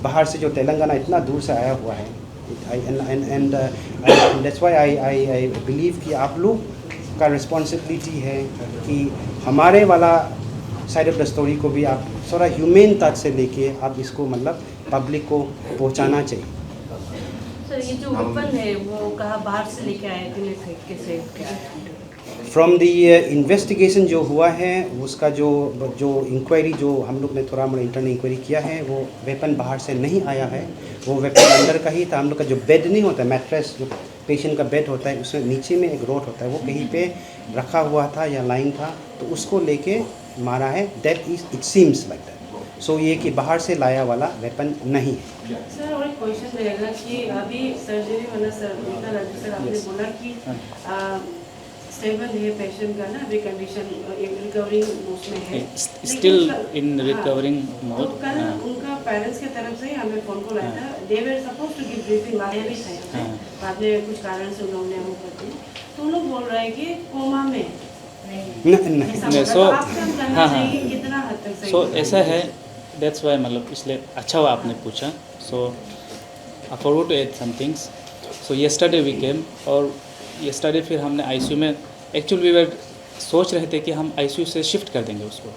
Speaker 1: बाहर से जो तेलंगाना इतना दूर से आया हुआ है। And that's why I believe कि आप लोग का रिस्पॉन्सिबिलिटी है कि हमारे वाला साइड ऑफ द स्टोरी को भी आप थोड़ा ह्यूमेन टच से लेके आप इसको मतलब पब्लिक को पहुंचाना चाहिए।
Speaker 3: सर ये जो वेपन है वो कहाँ बाहर से लेके आए थे, कैसे?
Speaker 1: फ्रॉम द इन्वेस्टिगेशन जो हुआ है उसका जो इंक्वायरी जो हम लोग ने थोड़ा मोड़ा इंटरनल इंक्वायरी किया है, वो वेपन बाहर से नहीं आया है, वो वेपन अंदर का ही था। हम लोग का जो बेड नहीं होता है, मैट्रेस जो पेशेंट का बेड होता है, उसमें नीचे में एक रोड होता है, वो कहीं पे रखा हुआ था या लाइन था, तो उसको लेके मारा है। That is it seems like that. So ये कि बाहर से लाया वाला वेपन नहीं है।
Speaker 3: सर और एक क्वेश्चन रहेगा कि अभी सर्जरी वाला सर आपने बोला कि स्टेबल है पेशेंट का ना, अभी कंडीशन रिकवरिंग उसमें है,
Speaker 4: स्टिल इन रिकवरिंग मोड।
Speaker 3: तो कल उनका पेरेंट्स की तरफ से हमें फ़ोन कॉल आया था, they were suppose to give briefing, बाद में भी था, बाद में कुछ कारण से उन्होंने वो कर दिया, तो उन लोग बोल रहे हैं कि कोमा में
Speaker 4: नहीं, सो
Speaker 3: कितना हद तक सही?
Speaker 4: सो ऐसा है, दैट्स वाई मतलब इसलिए अच्छा हुआ आपने पूछा। So I forgot to add some things. So yesterday we came, और येस्टरडे फिर हमने आईसीयू में एक्चुअली वे सोच रहे थे कि हम आईसीयू से शिफ्ट कर देंगे उसको,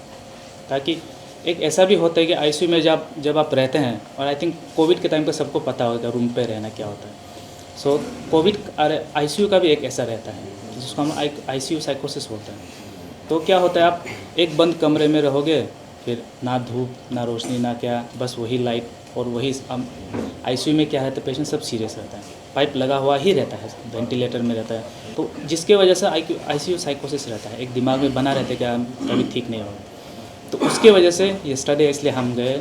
Speaker 4: ताकि एक ऐसा भी होता है कि आईसीयू में जब आप रहते हैं, और आई थिंक कोविड के टाइम पे सबको पता होगा रूम पे रहना क्या होता है। सो कोविड आईसीयू का भी एक ऐसा रहता है जिसको हम आईसीयू साइकोसिस बोलते हैं। तो क्या होता है, आप एक बंद कमरे में रहोगे, फिर ना धूप ना रोशनी ना क्या, बस वही लाइट और वही आईसीयू में क्या है तो पेशेंट सब सीरियस रहता है, पाइप लगा हुआ ही रहता है, वेंटिलेटर में रहता है, तो जिसके वजह से आईसीयू साइकोसिस रहता है, एक दिमाग में बना रहता है कि हम कभी ठीक नहीं होगा। तो उसके वजह से येस्टरडे इसलिए हम गए,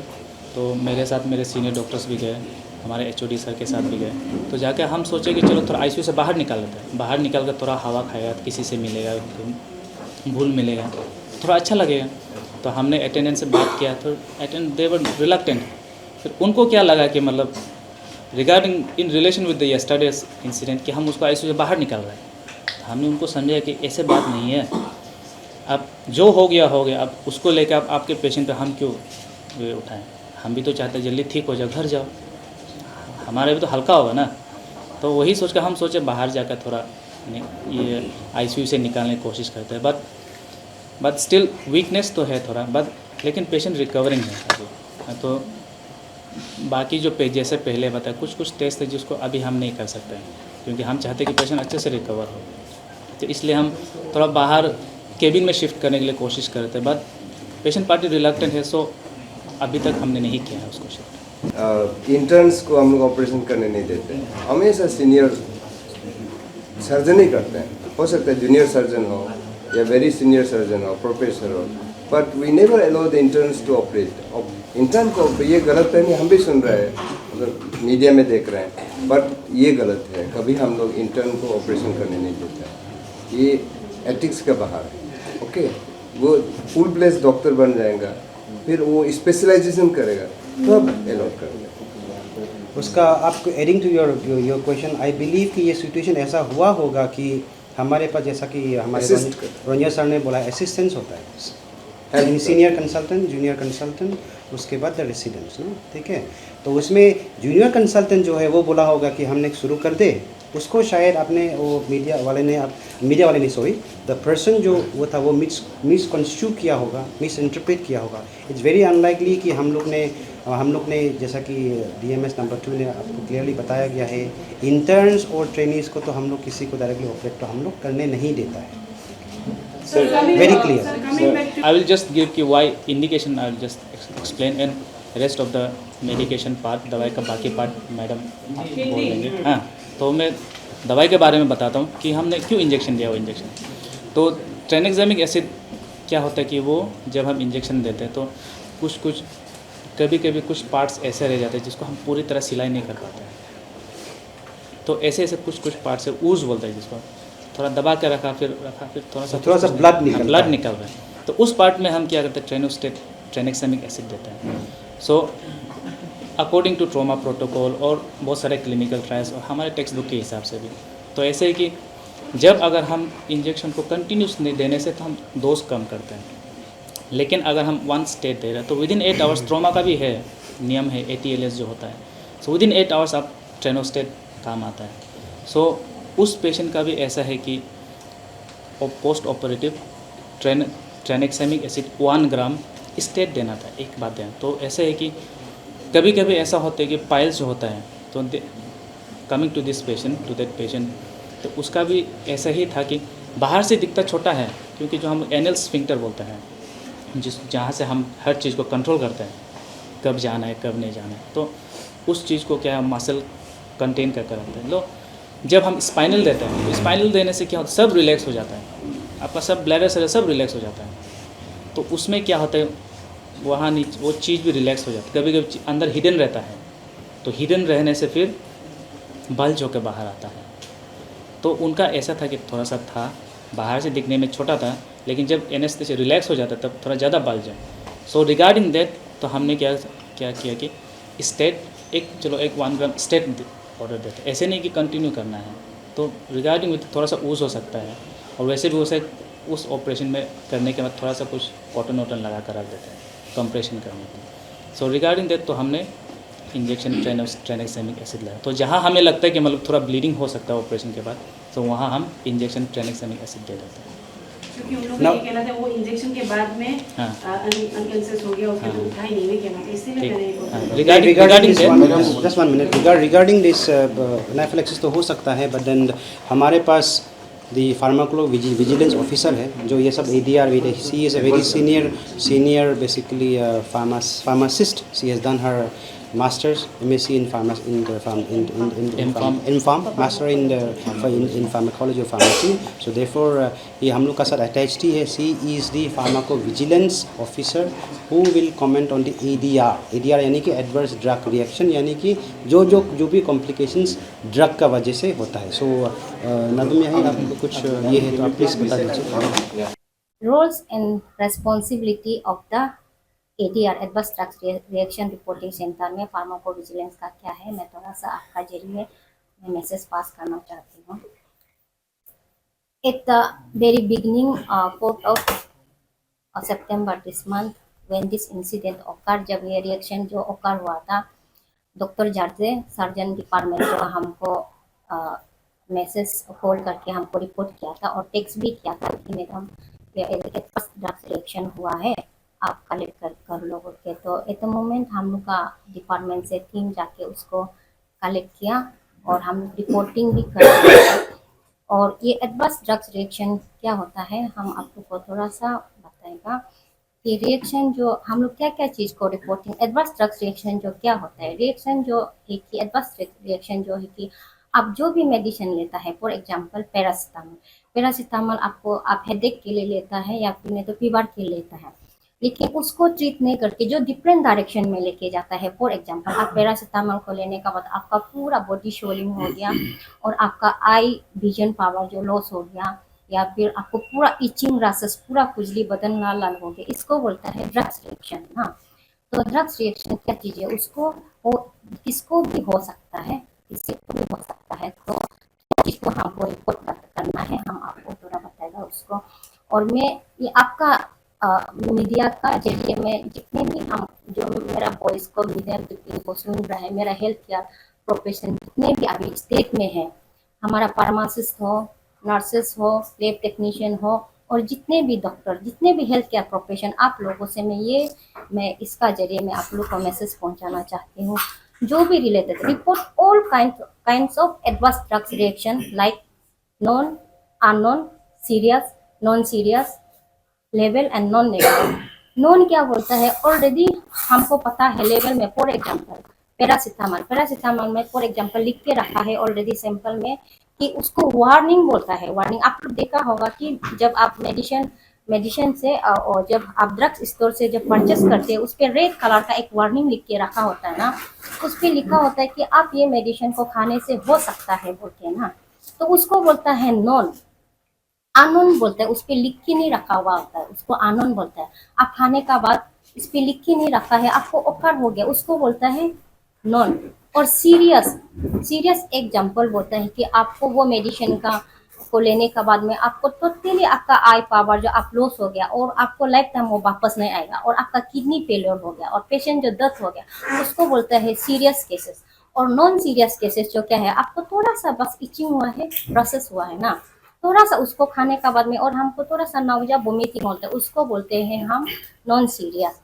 Speaker 4: तो मेरे साथ मेरे सीनियर डॉक्टर्स भी गए, हमारे एचओडी सर के साथ भी गए। तो जाके हम सोचे कि चलो थोड़ा आईसीयू से बाहर निकाल लेते हैं, बाहर निकल कर थोड़ा हवा खाएगा, किसी से मिलेगा, भूल मिलेगा, थोड़ा अच्छा लगेगा। तो हमने अटेंडेंट से बात किया, तो दे वर रिलक्टेंट। फिर उनको क्या लगा कि मतलब regarding in relation with the yesterday's incident कि हम उसको आईसीयू से बाहर निकाल रहे हैं। हमने उनको समझाया कि ऐसे बात नहीं है, अब जो हो गया, अब उसको लेकर आप आपके पेशेंट पे हम क्यों वे उठाएं, हम भी तो चाहते हैं जल्दी ठीक हो जाओ, घर जाओ, हमारा भी तो हल्का होगा ना। तो वही सोच कर हम सोचे बाहर जाकर थोड़ा ये आईसीयू से निकालने की कोशिश करते हैं। बट बट स्टिल वीकनेस तो है थोड़ा, बट लेकिन पेशेंट रिकवरिंग है अभी। तो बाकी जो जैसे पहले बताया कुछ कुछ टेस्ट है जिसको अभी हम नहीं कर सकते हैं, क्योंकि हम चाहते हैं कि पेशेंट अच्छे से रिकवर हो। तो इसलिए हम थोड़ा बाहर केबिन में शिफ्ट करने के लिए कोशिश करते हैं, बट पेशेंट पार्टी रिलक्टेंट है, सो अभी तक हमने नहीं किया है उसको शिफ्ट।
Speaker 5: इंटर्न्स को हम लोग ऑपरेशन करने नहीं देते हैं, हमेशा सीनियर सर्जन ही करते हैं। हो सकता है जूनियर सर्जन हो या वेरी सीनियर सर्जन हो, प्रोफेसर हो, but we never allow the interns to operate. Intern को ये गलत है, हम भी सुन रहे हैं, मतलब मीडिया में देख रहे हैं, बट ये गलत है। कभी हम लोग इंटर्न को ऑपरेशन करने नहीं देते हैं, ये एथिक्स के बाहर है। ओके, वो फुल प्लेस डॉक्टर बन जाएगा, फिर वो स्पेशलाइजेशन करेगा तो अब अलाउ करेंगे।
Speaker 1: उसका आपको adding to your question, I believe कि ये सिचुएशन ऐसा हुआ होगा कि हमारे पास, जैसा कि हमारे
Speaker 5: Assist कर।
Speaker 1: रंजन सर ने बोला, असिस्टेंस होता है,
Speaker 5: Help
Speaker 1: senior consultant, junior consultant, उसके बाद द रेसिडेंट्स ना, ठीक है। तो उसमें जूनियर कंसल्टेंट जो है वो बोला होगा कि हमने शुरू कर दे, उसको शायद आपने वो मीडिया वाले ने सॉरी द पर्सन जो वो था वो मिसकंस्ट्रू किया होगा, मिस इंटरप्रेट किया होगा। इट्स वेरी अनलाइकली कि हम लोग ने जैसा कि DMS नंबर 2 ने आपको क्लियरली बताया गया है, इंटर्न्स और ट्रेनीज को तो हम लोग किसी को डायरेक्टली ऑपरेट तो हम लोग करने नहीं देता है। Very clear.
Speaker 3: Coming back to
Speaker 4: I will just give कि why indication I will just explain, and rest of the medication part, दवाई का बाकी पार्ट मैडम बोल देंगे। हाँ, तो मैं दवाई के बारे में बताता हूँ कि हमने क्यों इंजेक्शन दिया। वो इंजेक्शन तो ट्रेनेक्सामिक एसिड क्या होता है कि वो जब हम इंजेक्शन देते हैं तो कुछ कभी कभी कुछ पार्ट्स ऐसे रह जाते हैं जिसको हम पूरी तरह सिलाई नहीं कर पाते हैं। तो ऐसे कुछ पार्ट्स है, ऊज बोलते हैं जिसको, थोड़ा दबा के रखा फिर थोड़ा सा
Speaker 1: ब्लड निकलता
Speaker 4: ब्लड
Speaker 1: है।
Speaker 4: निकल रहा है, तो उस पार्ट में हम क्या करते हैं, ट्रेनेक्सामिक एसिड देते हैं। So according to trauma protocol और बहुत सारे क्लिनिकल ट्रायल्स और हमारे टेक्स्ट बुक के हिसाब से भी, तो ऐसे है कि जब अगर हम इंजेक्शन को कंटिन्यूस देने से तो हम डोज कम करते हैं, लेकिन अगर हम 1 स्टेट दे रहे हैं तो विदिन 8 आवर्स, ट्रॉमा का भी है नियम है ATLS जो होता है, सो विदिन 8 आवर्स आप ट्रेनोस्टेट काम आता है। सो उस पेशेंट का भी ऐसा है कि पोस्ट ऑपरेटिव ट्रेनेक्सामिक एसिड 1 ग्राम स्टेट देना था, एक बात देना। तो ऐसे है कि कभी कभी ऐसा होता है कि पाइल्स जो होता है, तो coming to this patient, to that patient, तो उसका भी ऐसा ही था कि बाहर से दिखता छोटा है, क्योंकि जो हम एनल स्फिंक्टर बोलते हैं, जहाँ से हम हर चीज़ को कंट्रोल करते हैं, कब जाना है कब नहीं जाना है, तो उस चीज़ को क्या मसल कंटेन करके रखते हैं। लो जब हम स्पाइनल देते हैं तो स्पाइनल देने से क्या होता है, सब रिलैक्स हो जाता है, आपका सब ब्लैडर से सब रिलैक्स हो जाता है। तो उसमें क्या होता है, वहाँ नीचे वो चीज़ भी रिलैक्स हो जाती है, कभी कभी अंदर हिडन रहता है, तो हिडन रहने से फिर बल्ज होकर बाहर आता है। तो उनका ऐसा था कि थोड़ा सा था, बाहर से दिखने में छोटा था, लेकिन जब एनेस्थीसिया रिलैक्स हो जाता है तब थोड़ा ज़्यादा बल्ज है। सो रिगार्डिंग दैट तो हमने क्या किया कि स्टेट चलो 1 ग्राम स्टेट ऑर्डर देते, ऐसे नहीं कि कंटिन्यू करना है। तो रिगार्डिंग विथ थोड़ा सा ऊज हो सकता है, और वैसे भी उस ऑपरेशन में करने के बाद थोड़ा सा कुछ कॉटन वॉटन लगा कर रख देते हैं कंप्रेशन करने के। सो रिगार्डिंग दैट तो हमने इंजेक्शन ट्रेनेक्सामिक एसिड लगाया। तो जहाँ हमें लगता है कि मतलब थोड़ा ब्लीडिंग हो सकता है ऑपरेशन के बाद, तो वहाँ हम इंजेक्शन ट्रेनेक्सामिक एसिड दे देते हैं।
Speaker 3: क्योंकि उन लोगों ने ये कहना था वो इंजेक्शन के बाद में अनकॉन्शियस हो गया, उसके तो उठा ही नहीं कहना था, इसीलिए मैंने
Speaker 4: regarding
Speaker 1: just 1 minute, regarding this anaphylaxis तो हो सकता है, बट देन हमारे पास दी फार्माकोविजिलेंस ऑफिसर है जो ये सब ADR she is a very senior basically pharmacist. She has done her masters MSc in master in pharmacology or pharmacy. So therefore ये हम लोग का साथ attached ही है। She is the pharmacovigilance officer who will comment on the ADR यानी कि adverse drug reaction, यानी कि जो भी complications drug का वजह से होता है। So नदम यही आपको कुछ ये है तो आप प्लीज़ बता दीजिए।
Speaker 6: Roles and responsibility of the ADR adverse drugs reaction reporting centre में फार्माकोविजिलेंस का क्या है, मैं थोड़ा सा आपका जरिए मैं मैसेज पास करना चाहती हूँ। At the very beginning 4th of September this month when this incident occurred, जब ये रिएक्शन जो occur हुआ था, डॉक्टर जार्जे सर्जन डिपार्टमेंट जो हमको मैसेज कॉल करके हमको रिपोर्ट किया था और टेक्स्ट भी किया था कि मैडम पे ड्रग्स रिएक्शन हुआ है, आप कलेक्ट कर लो बोल के। तो एट द मोमेंट हम लोग का डिपार्टमेंट से टीम जाके उसको कलेक्ट किया और हम रिपोर्टिंग भी कर। और ये एडवर्स ड्रग्स रिएक्शन क्या होता है, हम आप लोग को थोड़ा सा बताएगा कि रिएक्शन जो हम लोग क्या क्या चीज़ को रिपोर्टिंग, एडवर्स ड्रग्स रिएक्शन जो क्या होता है, रिएक्शन जो है कि एडवर्स रिएक्शन जो है कि आप जो भी मेडिसिन लेता है, फॉर एग्जांपल पैरासीटामोल आपको आप हेडेक के लिए लेता है या फिर नहीं तो फीवर के लिए लेता है, लेकिन उसको ट्रीट नहीं करके जो डिफरेंट डायरेक्शन में लेके जाता है। फॉर एग्जांपल आप पैरासीटामोल को लेने का बाद आपका पूरा बॉडी स्वेलिंग हो गया और आपका आई विजन पावर जो लॉस हो गया, या फिर आपको पूरा इचिंग रैशेस, पूरा खुजली, बदन लाल लाल हो गया, इसको बोलता है ड्रग्स रिएक्शन। हाँ, तो ड्रग्स रिएक्शन क्या चीज़ है, उसको वो किसको भी हो सकता है, किसी को भी हो सकता है। तो इसको हमको रिपोर्ट करना है, हम आपको थोड़ा बताएगा उसको। और मैं ये आपका मीडिया का जरिए में जितने भी हम जो मेरा वॉइस को मीडिया को सुन रहा है, मेरा हेल्थ केयर प्रोफेशन जितने भी अभी स्टेट में है, हमारा फार्मासिस्ट हो, नर्सेस हो, लैब टेक्नीशियन हो, और जितने भी डॉक्टर, जितने भी हेल्थ केयर प्रोफेशन, आप लोगों से मैं इसका जरिए में आप लोग को मैसेज पहुंचाना चाहती हूँ। जो भी related report all kinds of adverse drugs reaction like non, unknown, serious, non serious level and non negative. Non क्या बोलता है, ऑलरेडी हमको पता है लेवल में। फॉर एग्जांपल पैरासीटामोल में फॉर एग्जांपल लिख के रखा है ऑलरेडी सैंपल में कि उसको वार्निंग बोलता है। वार्निंग आप लोग देखा होगा कि जब आप मेडिसिन से और जब आप ड्रग्स स्टोर से जब परचेस करते हैं, उस पर रेड कलर का एक वार्निंग लिख के रखा होता है ना, उस पर लिखा होता है कि आप ये मेडिसिन को खाने से हो सकता है बोल के ना, तो उसको बोलता है नॉन। अननोन बोलता है, उस पर लिख के नहीं रखा हुआ होता है, उसको अननोन बोलता है। आप खाने का बाद इस पर लिख के नहीं रखा है, आपको ओकर हो गया, उसको बोलता है नॉन। और सीरियस एग्जांपल बोलता है कि आपको वो मेडिसिन को लेने के बाद में आपको टोटली आपका आई पावर जो आप लॉस हो गया और आपको लाइफ टाइम वो वापस नहीं आएगा, और आपका किडनी फेलियर हो गया और पेशेंट जो डेथ हो गया, उसको बोलता है सीरियस केसेस। और नॉन सीरियस केसेस जो क्या है, आपको थोड़ा सा बस इचिंग हुआ है, प्रोसेस हुआ है ना, थोड़ा सा उसको खाने का बाद में, और हमको थोड़ा सा नाउजा वोमिटिंग होता है, उसको बोलते हैं हम नॉन सीरियस।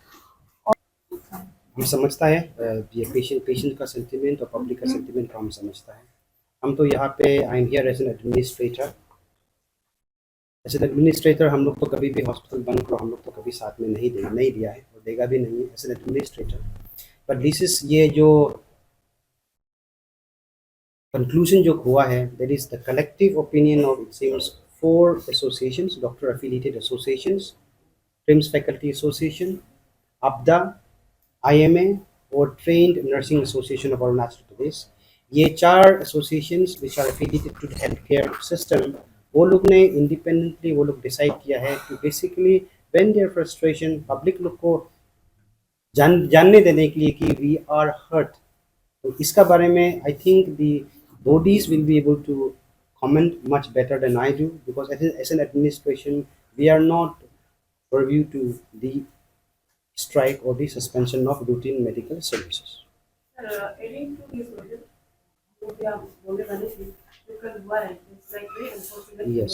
Speaker 1: ये समझता है ये पेशेंट का सेंटिमेंट और पब्लिक का सेंटिमेंट हम समझता है। हम तो यहाँ पे I am here as an administrator. As an administrator हम लोग तो कभी भी हॉस्पिटल बंद करो हम लोग तो कभी साथ में नहीं दिया है और देगा भी नहीं है as an administrator. But this is ये जो कंक्लूजन जो हुआ है, that is the collective opinion of it seems 4 associations, doctor affiliated associations, TRIMS faculty association, APDA, IMA और trained nursing association of Arunachal Pradesh. ये 4 associations which are affiliated to the health care system, वो लोग ने independently वो लोग decide किया है कि basically when there frustration public लोग को जानने देने के लिए कि वी आर हर्ट, तो इसका बारे में I think the bodies will be able to comment much better than I do, because as an administration we are not purview to the strike or the suspension of routine medical services.
Speaker 3: Adding to this question, what you have बोले वाले थे, because हुआ है, it's like very unfortunate.
Speaker 1: Yes.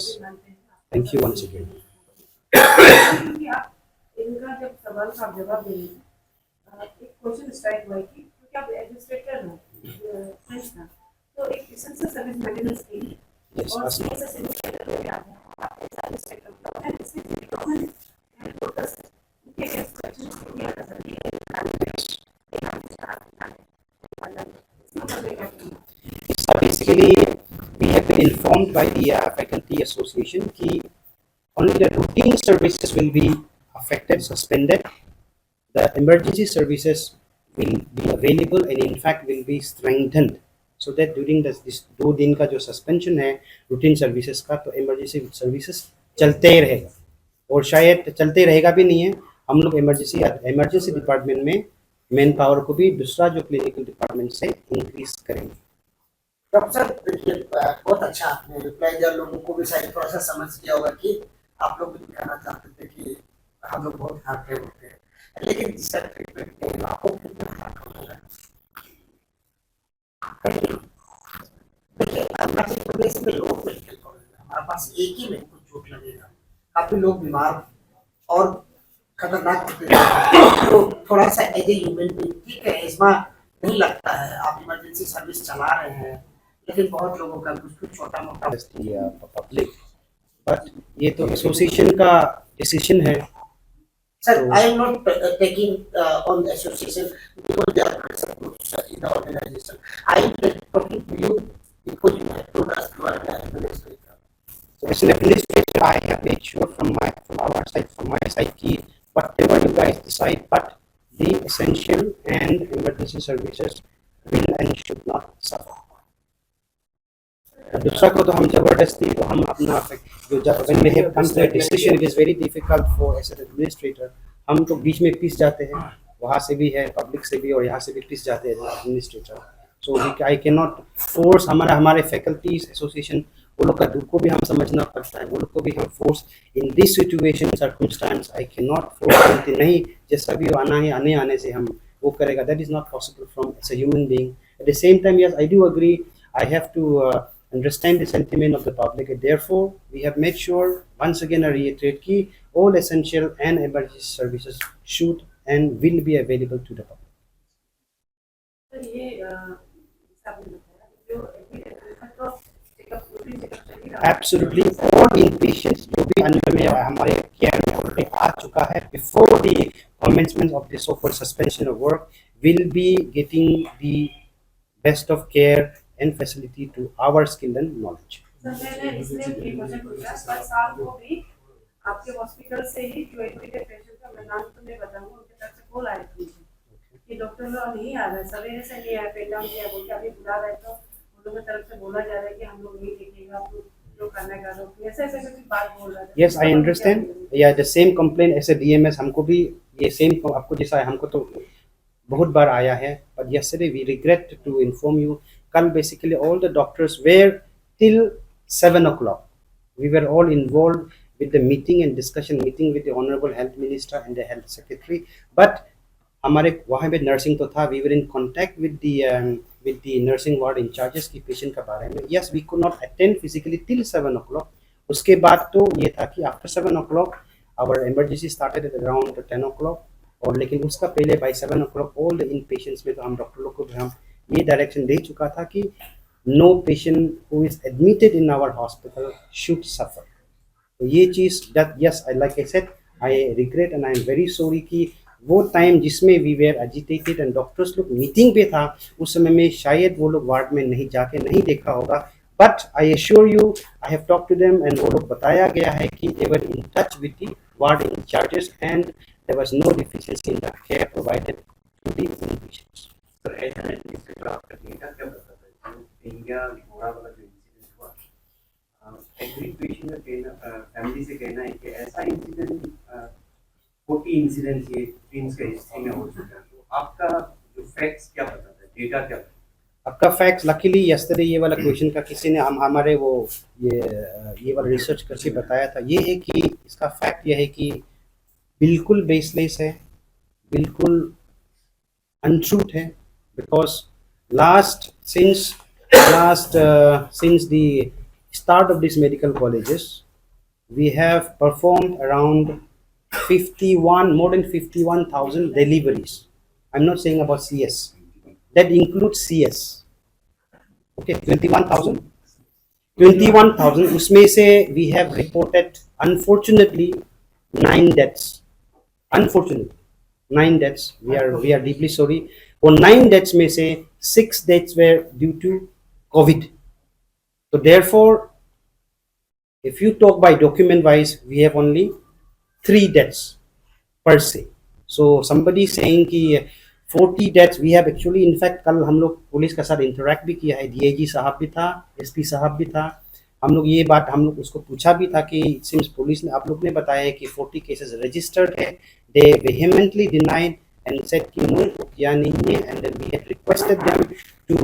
Speaker 1: Thank you once again.
Speaker 3: क्योंकि आप इनका जब सवाल का जवाब देंगे, एक क्वेश्चन स्ट्राइक हुआ है कि क्योंकि आप एडमिनिस्ट्रेटर हो, फ्रेंच ना, तो एक एसेंशियल सर्विस मेंटेनेंस स्कीम और एसेंशियल सर्विस सेक्टर में आ गया, आप सर्विस सेक्टर में है, इसमें गवर्नमेंट एंड वर्कर्स के एक्सपेक्टेशन को किया जा सकता है।
Speaker 1: Basically we have been informed by the faculty association कि only the routine services will be affected, suspended. The emergency services will be available and in fact will be strengthened, so that during this 2 दिन का जो suspension है routine services का, तो emergency services चलते ही रहेगा और शायद चलते रहेगा भी नहीं है। हम लोग इमरजेंसी डिपार्टमेंट में मैन पावर को भी दूसरा जो क्लिनिकल डिपार्टमेंट से इंक्रीज करेंगे।
Speaker 7: डॉक्टर साहब देखिए, बहुत अच्छा आपने रिप्लाई दिया, लोगों को भी शायद प्रोसेस समझ गया होगा कि आप लोग भी दिखाना चाहते थे कि हम लोग बहुत हार्ट होते हैं, लेकिन जिसका ट्रीटमेंट नहीं आपको कितना हार्ट होगा। देखिए अरुणाचल प्रदेश में लोग मेडिकल कॉलेज है, हमारे पास एक ही में कुछ चोट लगेगा काफी लोग बीमार और खतरनाक होते हैं। तो थोड़ा सा एज ए ह्यूमन बीइंग, ठीक है इसमें नहीं लगता है, आप इमरजेंसी सर्विस चला रहे हैं, लेकिन बहुत लोगों का कुछ कुछ छोटा मोटा
Speaker 1: पब्लिक, बट ये तो एसोसिएशन का डिसीजन है।
Speaker 7: Sir, I am not taking on association because they are pressure groups in the organisation. I am talking to you because you have told us to administrator.
Speaker 1: So as an administrator, I have made sure from our side, ki whatever you guys decide, but the essential and emergency services will and should not suffer. दूसरा को तो हम जबरदस्ती तो हम अपना जो जब when we have come to a decision, it is very difficult for as an administrator, हम तो बीच में पिस जाते हैं, वहाँ से भी है पब्लिक से भी और यहाँ से भी पिस जाते हैं administrator. So I can not force हमारे फैकल्टीज एसोसिएशन वो लोग का दुख को भी हम समझना पड़ता है, वो लोग को भी हम force in this situation circumstance I can not force नहीं जैसा भी आना है आने से हम वो करेगा, that is not possible from as a human being. At the same time yes I do agree, I have to understand the sentiment of the public, and therefore we have made sure once again I reiterate ki all essential and emergency services should and will be available to the public.
Speaker 3: Sir ये आपने बताया जो
Speaker 1: Absolutely all inpatients जो भी अंदर में हमारे care में ऑलरेडी आ चुका है before the commencement of the so-called suspension of work will be getting the best of care and facility to our skill and knowledge.
Speaker 3: Sir मैंने इसलिए ये क्वेश्चन पूछा, पर साल को भी आपके हॉस्पिटल से ही जो एडमिटेड पेशेंट का मैं नाम तो नहीं बताऊंगा, उनके तरफ से कॉल आए थे कि डॉक्टर लोग नहीं आ रहे, सवेरे से नहीं आए, पेन डाउन किया बोल के अभी बुला रहे, तो उन लोगों की तरफ से बोला जा रहा है कि हम लोग नहीं देखेगा, तो जो करने का लोग ऐसे ऐसे कुछ बात बोल रहे थे।
Speaker 1: Yes, I understand. Yeah, the same complaint as a DMS हमको भी ये सेम आपको जैसा है हमको तो बहुत बार आया है, but yesterday we regret to inform you कल basically all the doctors were till 7 o'clock. We were all involved with the meeting and discussion meeting with the Honorable Health Minister and the Health Secretary. But हमारे वहाँ पे nursing तो था, we were in contact with the nursing ward in charges की patient का बारे में. Yes, we could not attend physically till 7 o'clock. उसके बाद तो ये था कि after 7 o'clock our emergency started at around 10 o'clock. और लेकिन उसका पहले by 7 o'clock all the inpatients में तो हम डॉक्टर लोग को भी हम ये डायरेक्शन दे चुका था कि no patient who is admitted in our hospital should suffer. तो ये चीज़ that yes I like I said I regret and I am very sorry कि वो टाइम जिसमें we were agitated and doctors लोग मीटिंग पे था उस समय में शायद वो लोग वार्ड में नहीं जाके नहीं देखा होगा, but I assure you I have talk to them and वो लोग बताया गया है कि they were in touch with the ward in charges and there was no deficiency in the care provided to the patients.
Speaker 2: Sir ऐसा administrator आपका data क्या बताता है जो इंडिया घोड़ा वाला जो इंसिडेंट हुआ, एग्री पेशेंट का कहना फैमिली से कहना है कि ऐसा इंसिडेंट 40 इंसिडेंट्स ये ट्रेन्स का हिस्ट्री में हो चुका है, तो आपका जो फैक्ट्स क्या बताता है, डेटा क्या बताता है?
Speaker 1: आपका फैक्ट्स लकीली यस्टरडे ये वाला क्वेश्चन का किसी ने हमारे वो ये वाला रिसर्च करके बताया था, ये है कि इसका फैक्ट ये है कि बिल्कुल बेसलेस है, बिल्कुल अनट्रूथ है, because since the start of these medical colleges we have performed around more than 51,000 deliveries. I'm not saying about CS, that includes CS. Okay, 21,000 उसमें से we have reported unfortunately 9 deaths. Unfortunately 9 deaths. We are deeply sorry. और 9 deaths में से 6 deaths were due to COVID. So therefore, if you talk by document wise, we have only 3 deaths per se. So somebody saying कि 40 deaths, we have actually in fact कल हम लोग police का साथ interact भी किया है, DIG साहब भी था, SP साहब भी था, हम लोग ये बात हम लोग उसको पूछा भी था कि सिंस पुलिस ने आप लोग ने बताया है कि 40 केसेस रजिस्टर्ड है, they vehemently denied and said कि नो किया नहीं है, and then we had requested them to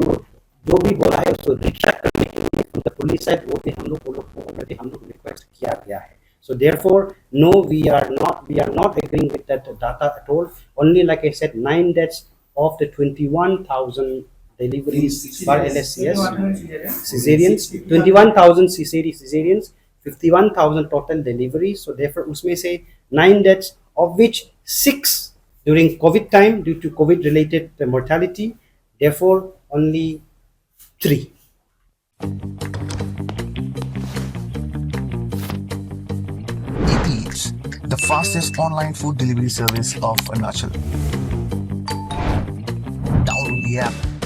Speaker 1: जो भी बोला है उसको रिट्रैक्ट करने के लिए from the police side वो भी हम लोग को ऑलरेडी हम लोग रिक्वेस्ट किया गया है. So therefore no, we are not agreeing with that data at all. Only like I said 9 deaths of the 21,000 deliveries per LSCS cesareans, 21,000 cesareans, 51,000 total deliveries. So therefore, उसमें से 9 deaths, of which 6 during COVID time due to COVID-related mortality. Therefore, only 3.
Speaker 8: Eats, the fastest online food delivery service of Arunachal. Download the app